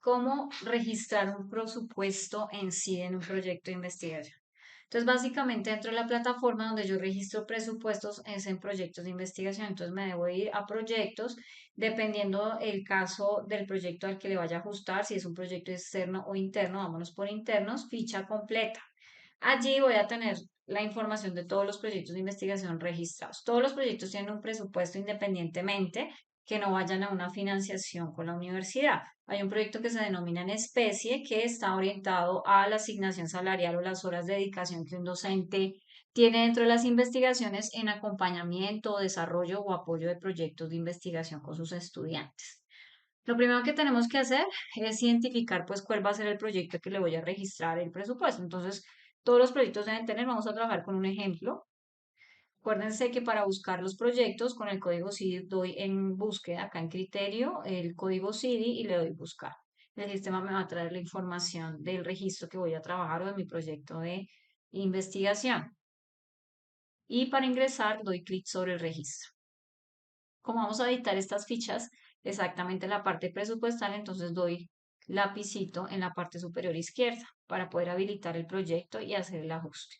cómo registrar un presupuesto en sí en un proyecto de investigación. Entonces, básicamente dentro de la plataforma donde yo registro presupuestos es en proyectos de investigación. Entonces, me debo ir a proyectos, dependiendo el caso del proyecto al que le vaya a ajustar, si es un proyecto externo o interno, vámonos por internos, ficha completa. Allí voy a tener la información de todos los proyectos de investigación registrados. Todos los proyectos tienen un presupuesto independientemente que no vayan a una financiación con la universidad. Hay un proyecto que se denomina en especie que está orientado a la asignación salarial o las horas de dedicación que un docente tiene dentro de las investigaciones en acompañamiento, desarrollo o apoyo de proyectos de investigación con sus estudiantes. Lo primero que tenemos que hacer es identificar pues cuál va a ser el proyecto que le voy a registrar el presupuesto. Entonces, todos los proyectos deben tener, vamos a trabajar con un ejemplo. Acuérdense que para buscar los proyectos con el código CIDI doy en búsqueda, acá en criterio, el código CIDI y le doy buscar. El sistema me va a traer la información del registro que voy a trabajar o de mi proyecto de investigación. Y para ingresar doy clic sobre el registro. Como vamos a editar estas fichas exactamente en la parte presupuestal, entonces doy lapicito en la parte superior izquierda para poder habilitar el proyecto y hacer el ajuste.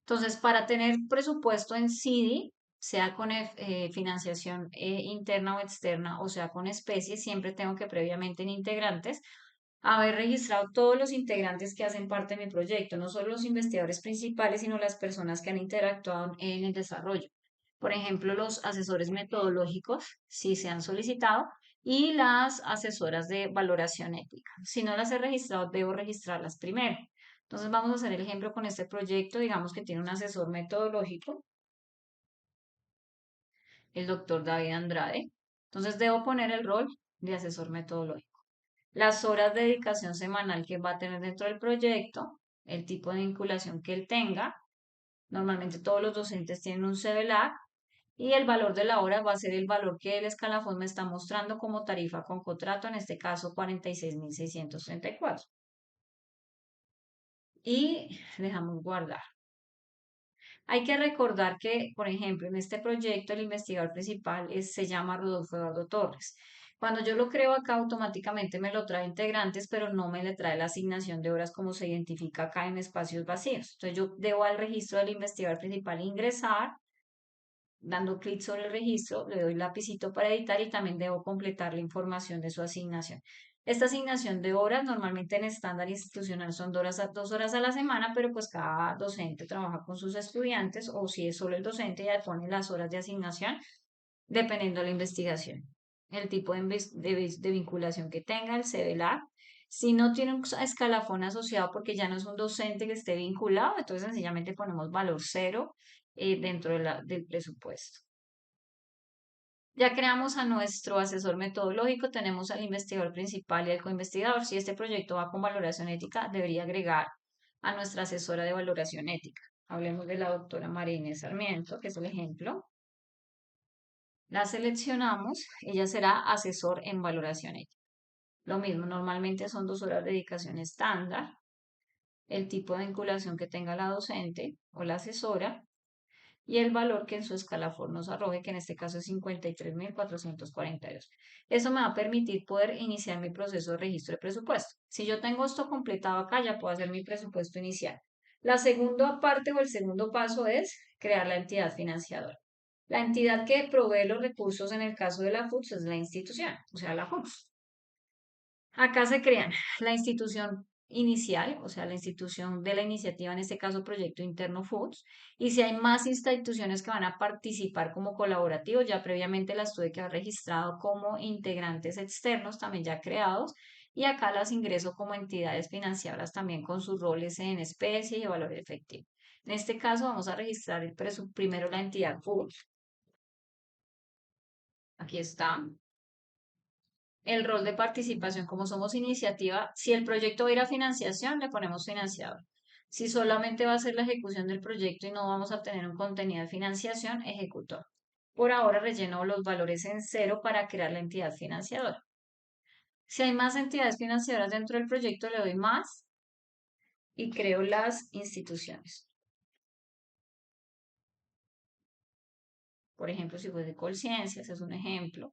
Entonces, para tener presupuesto en CIDI, sea con financiación interna o externa, o sea con especies, siempre tengo que previamente en integrantes haber registrado todos los integrantes que hacen parte de mi proyecto, no solo los investigadores principales, sino las personas que han interactuado en el desarrollo. Por ejemplo, los asesores metodológicos, si se han solicitado, y las asesoras de valoración ética. Si no las he registrado, debo registrarlas primero. Entonces vamos a hacer el ejemplo con este proyecto, digamos que tiene un asesor metodológico, el doctor David Andrade. Entonces debo poner el rol de asesor metodológico. Las horas de dedicación semanal que va a tener dentro del proyecto, el tipo de vinculación que él tenga. Normalmente todos los docentes tienen un CBLAC y el valor de la hora va a ser el valor que el escalafón me está mostrando como tarifa con contrato, en este caso 46.634. Y dejamos guardar. Hay que recordar que, por ejemplo, en este proyecto el investigador principal se llama Rodolfo Eduardo Torres. Cuando yo lo creo acá, automáticamente me lo trae integrantes, pero no me le trae la asignación de horas como se identifica acá en espacios vacíos. Entonces yo debo al registro del investigador principal ingresar, dando clic sobre el registro, le doy lapicito para editar y también debo completar la información de su asignación. Esta asignación de horas normalmente en estándar institucional son 2 horas a la semana, pero pues cada docente trabaja con sus estudiantes o si es solo el docente ya pone las horas de asignación dependiendo de la investigación, el tipo de vinculación que tenga, el CBLA. Si no tiene un escalafón asociado porque ya no es un docente que esté vinculado, entonces sencillamente ponemos valor cero dentro del presupuesto. Ya creamos a nuestro asesor metodológico, tenemos al investigador principal y al coinvestigador. Si este proyecto va con valoración ética, debería agregar a nuestra asesora de valoración ética. Hablemos de la doctora María Inés Sarmiento, que es el ejemplo. La seleccionamos, ella será asesor en valoración ética. Lo mismo, normalmente son 2 horas de dedicación estándar, el tipo de vinculación que tenga la docente o la asesora y el valor que en su escalafón nos arroje, que en este caso es 53.442. Eso me va a permitir poder iniciar mi proceso de registro de presupuesto. Si yo tengo esto completado acá, ya puedo hacer mi presupuesto inicial. La segunda parte o el segundo paso es crear la entidad financiadora. La entidad que provee los recursos en el caso de la FUTS es la institución, o sea, la FUTS. Acá se crean la institución inicial, o sea, la institución de la iniciativa, en este caso Proyecto Interno Foods, y si hay más instituciones que van a participar como colaborativos, ya previamente las tuve que haber registrado como integrantes externos, también ya creados, y acá las ingreso como entidades financieras también con sus roles en especie y valor efectivo. En este caso vamos a registrar primero la entidad Foods. Aquí está el rol de participación, como somos iniciativa, si el proyecto va a ir a financiación, le ponemos financiador. Si solamente va a ser la ejecución del proyecto y no vamos a tener un contenido de financiación, ejecutor. Por ahora relleno los valores en cero para crear la entidad financiadora. Si hay más entidades financiadoras dentro del proyecto, le doy más y creo las instituciones. Por ejemplo, si fue de Colciencias, es un ejemplo.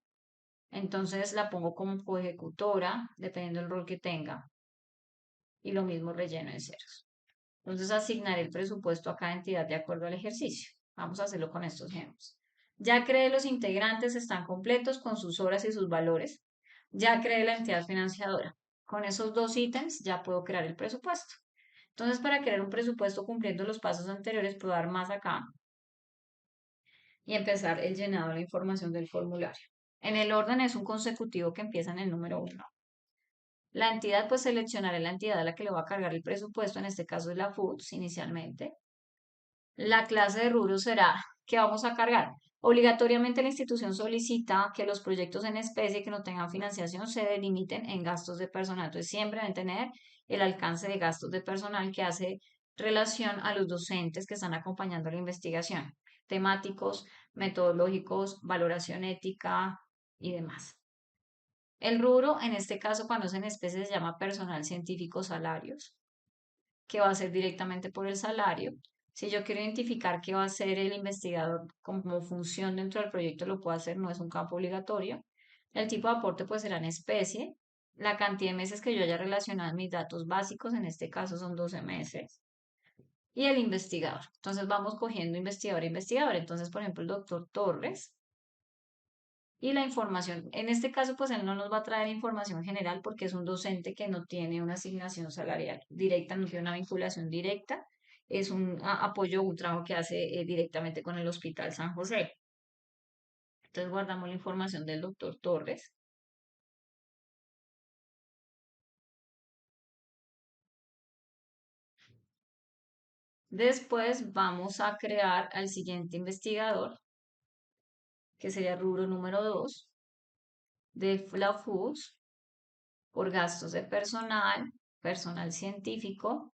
Entonces la pongo como coejecutora, dependiendo del rol que tenga, y lo mismo relleno en ceros. Entonces asignaré el presupuesto a cada entidad de acuerdo al ejercicio. Vamos a hacerlo con estos ejemplos. Ya creé los integrantes, están completos con sus horas y sus valores. Ya creé la entidad financiadora. Con esos dos ítems ya puedo crear el presupuesto. Entonces, para crear un presupuesto cumpliendo los pasos anteriores, puedo dar más acá y empezar el llenado de la información del formulario. En el orden es un consecutivo que empieza en el número 1. La entidad, pues seleccionaré la entidad a la que le va a cargar el presupuesto, en este caso es la Foods inicialmente. La clase de rubro será que vamos a cargar. Obligatoriamente la institución solicita que los proyectos en especie que no tengan financiación se delimiten en gastos de personal. Entonces siempre deben tener el alcance de gastos de personal que hace relación a los docentes que están acompañando la investigación, temáticos, metodológicos, valoración ética y demás. El rubro, en este caso, cuando es en especie, se llama personal científico salarios, que va a ser directamente por el salario. Si yo quiero identificar qué va a hacer el investigador como función dentro del proyecto, lo puedo hacer, no es un campo obligatorio. El tipo de aporte pues será en especie. La cantidad de meses que yo haya relacionado en mis datos básicos, en este caso son 12 meses. Y el investigador. Entonces vamos cogiendo investigador a investigador. Entonces, por ejemplo, el doctor Torres y la información. En este caso, pues él no nos va a traer información general porque es un docente que no tiene una asignación salarial directa, no tiene una vinculación directa. Es un apoyo, un trabajo que hace directamente con el Hospital San José. Entonces guardamos la información del doctor Torres. Después vamos a crear al siguiente investigador, que sería rubro número 2 de la Foods, por gastos de personal, personal científico,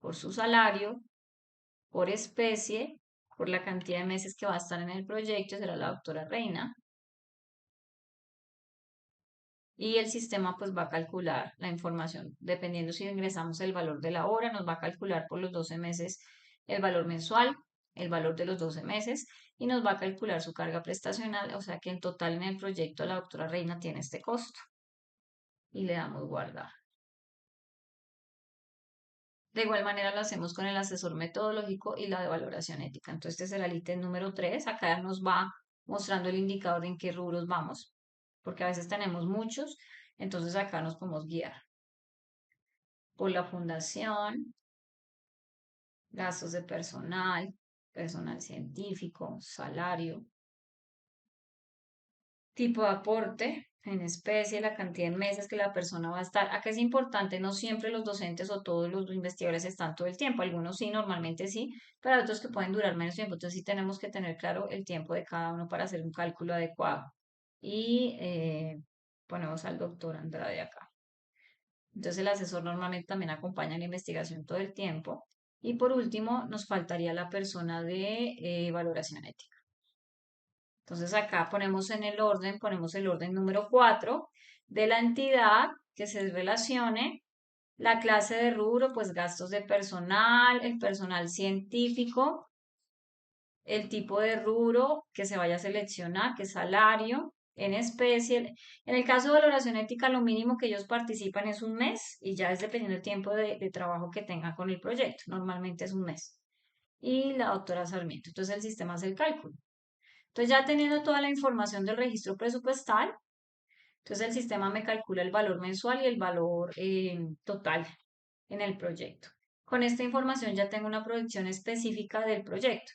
por su salario, por especie, por la cantidad de meses que va a estar en el proyecto, será la doctora Reina. Y el sistema pues va a calcular la información, dependiendo si ingresamos el valor de la hora, nos va a calcular por los 12 meses el valor mensual, el valor de los 12 meses y nos va a calcular su carga prestacional, o sea que en total en el proyecto la doctora Reina tiene este costo. Y le damos guardar. De igual manera lo hacemos con el asesor metodológico y la de valoración ética. Entonces, este será el ítem número 3. Acá nos va mostrando el indicador de en qué rubros vamos, porque a veces tenemos muchos, entonces acá nos podemos guiar por la fundación, gastos de personal, personal científico, salario, tipo de aporte en especie, la cantidad de meses que la persona va a estar. Acá es importante, no siempre los docentes o todos los investigadores están todo el tiempo, algunos sí, normalmente sí, pero hay otros que pueden durar menos tiempo, entonces sí tenemos que tener claro el tiempo de cada uno para hacer un cálculo adecuado. Y ponemos al doctor Andrade acá. Entonces el asesor normalmente también acompaña la investigación todo el tiempo. Y por último, nos faltaría la persona de valoración ética. Entonces acá ponemos en el orden, ponemos el orden número 4 de la entidad que se relacione, la clase de rubro, pues gastos de personal, el personal científico, el tipo de rubro que se vaya a seleccionar, que es salario, en especie. En el caso de valoración ética, lo mínimo que ellos participan es un mes y ya es dependiendo del tiempo de trabajo que tengan con el proyecto. Normalmente es un mes. Y la doctora Sarmiento. Entonces el sistema hace el cálculo. Entonces, ya teniendo toda la información del registro presupuestal, entonces el sistema me calcula el valor mensual y el valor total en el proyecto. Con esta información ya tengo una proyección específica del proyecto.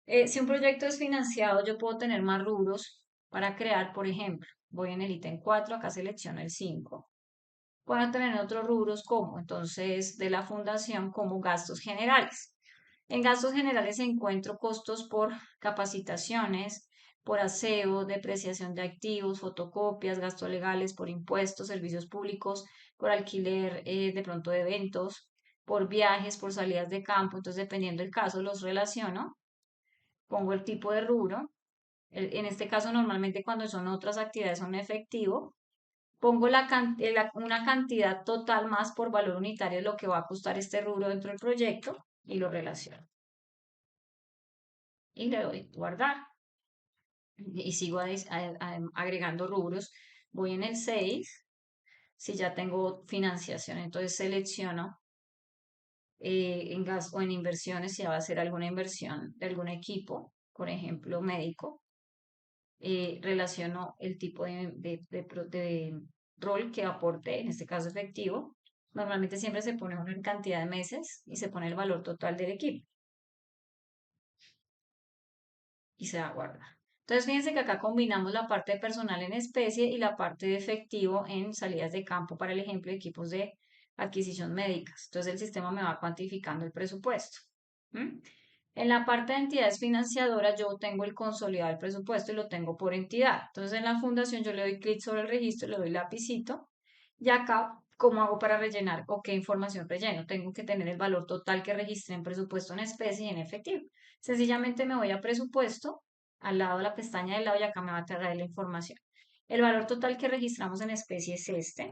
Si un proyecto es financiado, yo puedo tener más rubros para crear, por ejemplo, voy en el ítem 4, acá selecciono el 5. Puedo tener otros rubros como, entonces, de la fundación como gastos generales. En gastos generales encuentro costos por capacitaciones, por aseo, depreciación de activos, fotocopias, gastos legales, por impuestos, servicios públicos, por alquiler de pronto de eventos, por viajes, por salidas de campo. Entonces, dependiendo del caso, los relaciono, pongo el tipo de rubro. En este caso, normalmente cuando son otras actividades son efectivo. Pongo una cantidad total más por valor unitario de lo que va a costar este rubro dentro del proyecto y lo relaciono. Y le doy guardar. Y sigo agregando rubros Voy en el 6, si ya tengo financiación, entonces selecciono en gas o en inversiones, si va a ser alguna inversión de algún equipo, por ejemplo, médico, relaciono el tipo de rol que aporte, en este caso efectivo. Normalmente siempre se pone una cantidad de meses y se pone el valor total del equipo y se aguarda. Entonces, fíjense que acá combinamos la parte de personal en especie y la parte de efectivo en salidas de campo para el ejemplo de equipos de adquisición médicas. Entonces, el sistema me va cuantificando el presupuesto. ¿Mm? En la parte de entidades financiadoras, yo tengo el consolidado del presupuesto y lo tengo por entidad. Entonces, en la fundación, yo le doy clic sobre el registro, le doy lapicito. Y acá, ¿cómo hago para rellenar o qué información relleno? Tengo que tener el valor total que registré en presupuesto en especie y en efectivo. Sencillamente me voy a presupuesto, al lado de la pestaña del lado y acá me va a traer la información. El valor total que registramos en especie es este.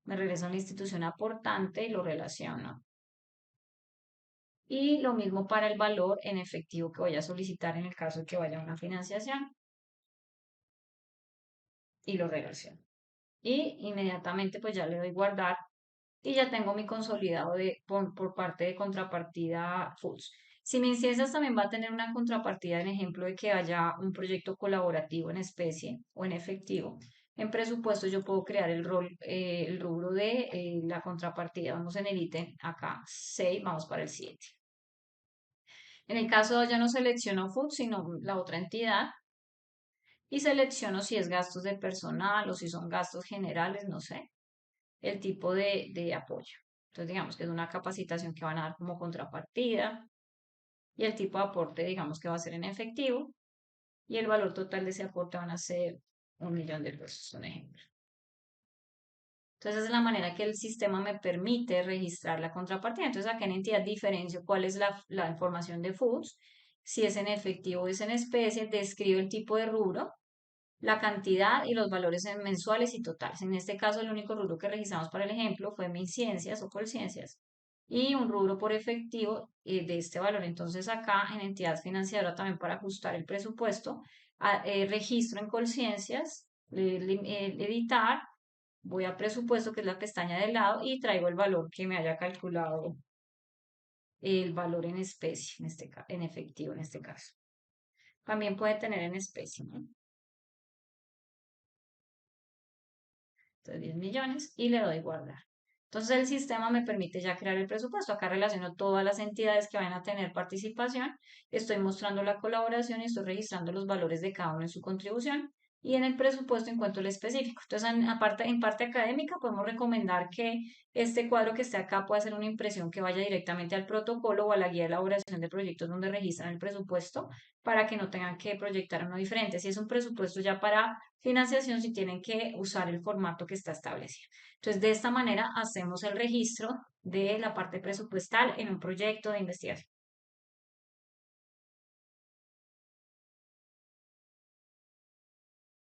Me regreso a la institución aportante y lo relaciono. Y lo mismo para el valor en efectivo que voy a solicitar en el caso de que vaya a una financiación y lo relaciono. Y inmediatamente pues ya le doy guardar y ya tengo mi consolidado por parte de contrapartida Foods. Si me inciensas también va a tener una contrapartida en ejemplo de que haya un proyecto colaborativo en especie o en efectivo. En presupuesto yo puedo crear el rol, el rubro de la contrapartida. Vamos en el ítem acá, 6, vamos para el 7. En el caso ya no selecciono Food, sino la otra entidad y selecciono si es gastos de personal o si son gastos generales, no sé, el tipo de apoyo. Entonces, digamos que es una capacitación que van a dar como contrapartida y el tipo de aporte, digamos que va a ser en efectivo y el valor total de ese aporte van a ser 1 millón de pesos, un ejemplo. Entonces, esa es la manera que el sistema me permite registrar la contrapartida. Entonces, acá en entidad diferencio cuál es la información de Foods, si es en efectivo o es en especie, describe el tipo de rubro, la cantidad y los valores en mensuales y totales. En este caso, el único rubro que registramos para el ejemplo fue MinCiencias o Colciencias y un rubro por efectivo de este valor. Entonces, acá en entidad financiera también para ajustar el presupuesto, registro en Colciencias, editar, voy a presupuesto, que es la pestaña de lado, y traigo el valor que me haya calculado el valor en especie, en efectivo en este caso. También puede tener en especie, ¿no? Entonces, 10 millones y le doy guardar. Entonces el sistema me permite ya crear el presupuesto. Acá relaciono todas las entidades que van a tener participación. Estoy mostrando la colaboración y estoy registrando los valores de cada uno en su contribución. Y en el presupuesto encuentro el específico. Entonces, en parte académica, podemos recomendar que este cuadro que esté acá pueda ser una impresión que vaya directamente al protocolo o a la guía de elaboración de proyectos donde registran el presupuesto para que no tengan que proyectar uno diferente. Si es un presupuesto ya para financiación, si tienen que usar el formato que está establecido. Entonces, de esta manera hacemos el registro de la parte presupuestal en un proyecto de investigación.